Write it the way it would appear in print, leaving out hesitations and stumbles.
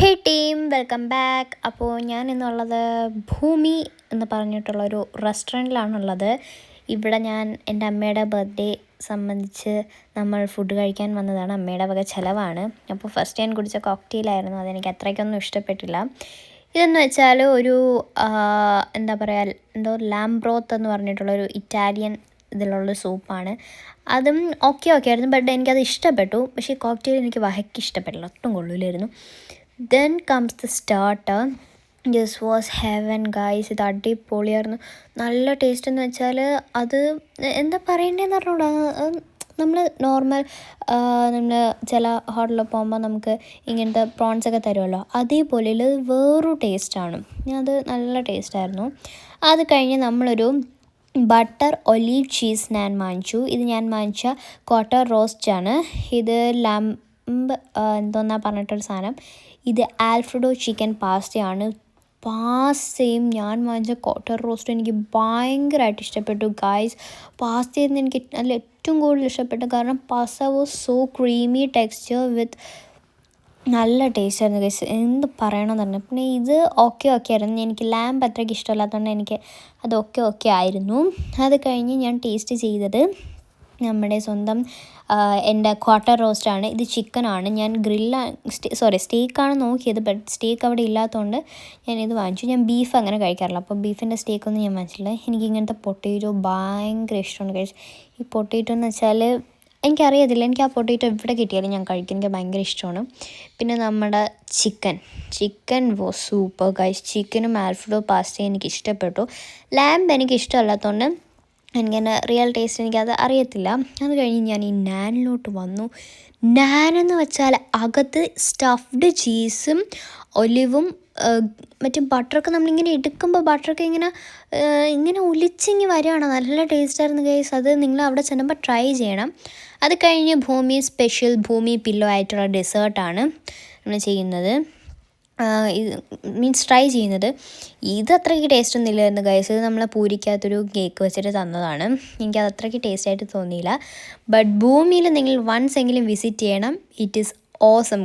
ഹേ team, welcome back. അപ്പോൾ ഞാൻ ഇന്നുള്ളത് ഭൂമി എന്ന് പറഞ്ഞിട്ടുള്ളൊരു റെസ്റ്റോറൻറ്റിലാണുള്ളത്. ഇവിടെ ഞാൻ എൻ്റെ അമ്മയുടെ ബർത്ത്ഡേ സംബന്ധിച്ച് നമ്മൾ ഫുഡ് കഴിക്കാൻ വന്നതാണ്. അമ്മയുടെ വക ചിലവാണ്. അപ്പോൾ ഫസ്റ്റ് ഞാൻ കുടിച്ച കോക്ടെയിലായിരുന്നു, അതെനിക്ക് അത്രയ്ക്കൊന്നും ഇഷ്ടപ്പെട്ടില്ല. ഇതെന്ന് വെച്ചാൽ ഒരു എന്താ പറയുക, ലാം ബ്രോത്ത് എന്ന് പറഞ്ഞിട്ടുള്ളൊരു ഇറ്റാലിയൻ ഇതിലുള്ള സൂപ്പാണ്. അതും ഓക്കെ ആയിരുന്നു, ബട്ട് എനിക്കത് ഇഷ്ടപ്പെട്ടു. പക്ഷേ കോക്ടെയിൽ എനിക്ക് വഹയ്ക്ക് ഇഷ്ടപ്പെട്ടില്ല, ഒട്ടും കൊള്ളില്ലായിരുന്നു. Then comes the starter. This was heaven guys. ഇത് അടിപൊളിയായിരുന്നു, നല്ല ടേസ്റ്റ്. എന്ന് വെച്ചാൽ അത് എന്താ പറയണ്ടതെന്ന് പറഞ്ഞൂടാ. നമ്മൾ നോർമൽ നമ്മൾ ചില ഹോട്ടലിൽ പോകുമ്പോൾ നമുക്ക് ഇങ്ങനത്തെ പ്രോൺസൊക്കെ തരുമല്ലോ, അതേപോലെ ഇത് വേറൊരു ടേസ്റ്റാണ്. അത് നല്ല ടേസ്റ്റായിരുന്നു. അത് കഴിഞ്ഞ് നമ്മളൊരു ബട്ടർ ഒലീവ് ചീസ് ഞാൻ വാങ്ങിച്ചു. ഇത് ഞാൻ വാങ്ങിച്ച ക്വാർട്ടർ റോസ്റ്റാണ്. ഇത് എന്തോന്നാ പറഞ്ഞിട്ടൊരു സാധനം. ഇത് ആൽഫ്രഡോ ചിക്കൻ പാസ്തയാണ്. പാസ്തയും ഞാൻ വാങ്ങിച്ച ക്വാർട്ടർ റോസ്റ്റും എനിക്ക് ഭയങ്കരമായിട്ട് ഇഷ്ടപ്പെട്ടു ഗായ്സ്. പാസ്തയിൽ നിന്ന് എനിക്ക് ഏറ്റവും കൂടുതൽ ഇഷ്ടപ്പെട്ടു, കാരണം pasta was so creamy texture with നല്ല ടേസ്റ്റായിരുന്നു ഗൈസ്. എന്ത് പറയണമെന്ന് പറഞ്ഞു. പിന്നെ ഇത് ഓക്കെ ആയിരുന്നു. എനിക്ക് ലാമ്പ് അത്രയ്ക്ക് ഇഷ്ടമല്ലാത്തതുകൊണ്ട് എനിക്ക് അത് ഓക്കെ ആയിരുന്നു. അത് കഴിഞ്ഞ് ഞാൻ ടേസ്റ്റ് ചെയ്തത് നമ്മുടെ സ്വന്തം എൻ്റെ ക്വാർട്ടർ റോസ്റ്റാണ്. ഇത് ചിക്കനാണ്. ഞാൻ സ്റ്റേക്കാണ് നോക്കിയത്, ബട്ട് സ്റ്റേക്ക് അവിടെ ഇല്ലാത്തതുകൊണ്ട് ഞാനിത് വാങ്ങിച്ചു. ഞാൻ ബീഫ് അങ്ങനെ കഴിക്കാറില്ല, അപ്പോൾ ബീഫിൻ്റെ സ്റ്റേക്കൊന്നും ഞാൻ വാങ്ങിച്ചില്ല. എനിക്ക് ഇങ്ങനത്തെ പൊട്ടേറ്റോ ഭയങ്കര ഇഷ്ടമാണ് കഴിച്ച്. ഈ പൊട്ടേറ്റോ എന്ന് വെച്ചാൽ എനിക്കറിയത്തില്ല, എനിക്ക് ആ പൊട്ടേറ്റോ എവിടെ കിട്ടിയാലും ഞാൻ കഴിക്കും, എനിക്ക് ഭയങ്കര ഇഷ്ടമാണ്. പിന്നെ നമ്മുടെ ചിക്കൻ വാസ് സൂപ്പർ ഗൈസ്. ചിക്കനും ആൽഫ്രഡോ പാസ്തയും എനിക്ക് ഇഷ്ടപ്പെട്ടു. ലാമ്പ് എനിക്ക് ഇഷ്ടമല്ലാത്തതുകൊണ്ട് എനിക്കതിൻ്റെ റിയൽ ടേസ്റ്റ് എനിക്കത് അറിയത്തില്ല. അത് കഴിഞ്ഞ് ഞാൻ ഈ നാനിലോട്ട് വന്നു. നാനെന്ന് വെച്ചാൽ അകത്ത് സ്റ്റഫ്ഡ് ചീസും ഒലിവും മറ്റേ ബട്ടറൊക്കെ നമ്മളിങ്ങനെ എടുക്കുമ്പോൾ ബട്ടറൊക്കെ ഇങ്ങനെ ഒലിച്ചിങ്ങി വരികയാണ്. നല്ല ടേസ്റ്റായിരുന്നു ഗൈസ്. അത് നിങ്ങൾ അവിടെ ചെല്ലുമ്പോൾ ട്രൈ ചെയ്യണം. അത് കഴിഞ്ഞ് ഭൂമി സ്പെഷ്യൽ ഭൂമി പില്ലോ ആയിട്ടുള്ള ഡെസേർട്ടാണ് നമ്മൾ ചെയ്യുന്നത്, ട്രൈ ചെയ്യുന്നത്. ഇത് അത്രയ്ക്ക് ടേസ്റ്റ് ഒന്നും ഇല്ലായിരുന്നു ഗൈസ്. ഇത് നമ്മളെ പൂരിക്കകത്തൊരു കേക്ക് വെച്ചിട്ട് തന്നതാണ്. എനിക്കത് അത്രയ്ക്ക് ടേസ്റ്റായിട്ട് തോന്നിയില്ല. ബട്ട് ഭൂമിയിൽ നിങ്ങൾ വൺസ് എങ്കിലും വിസിറ്റ് ചെയ്യണം. It is awesome.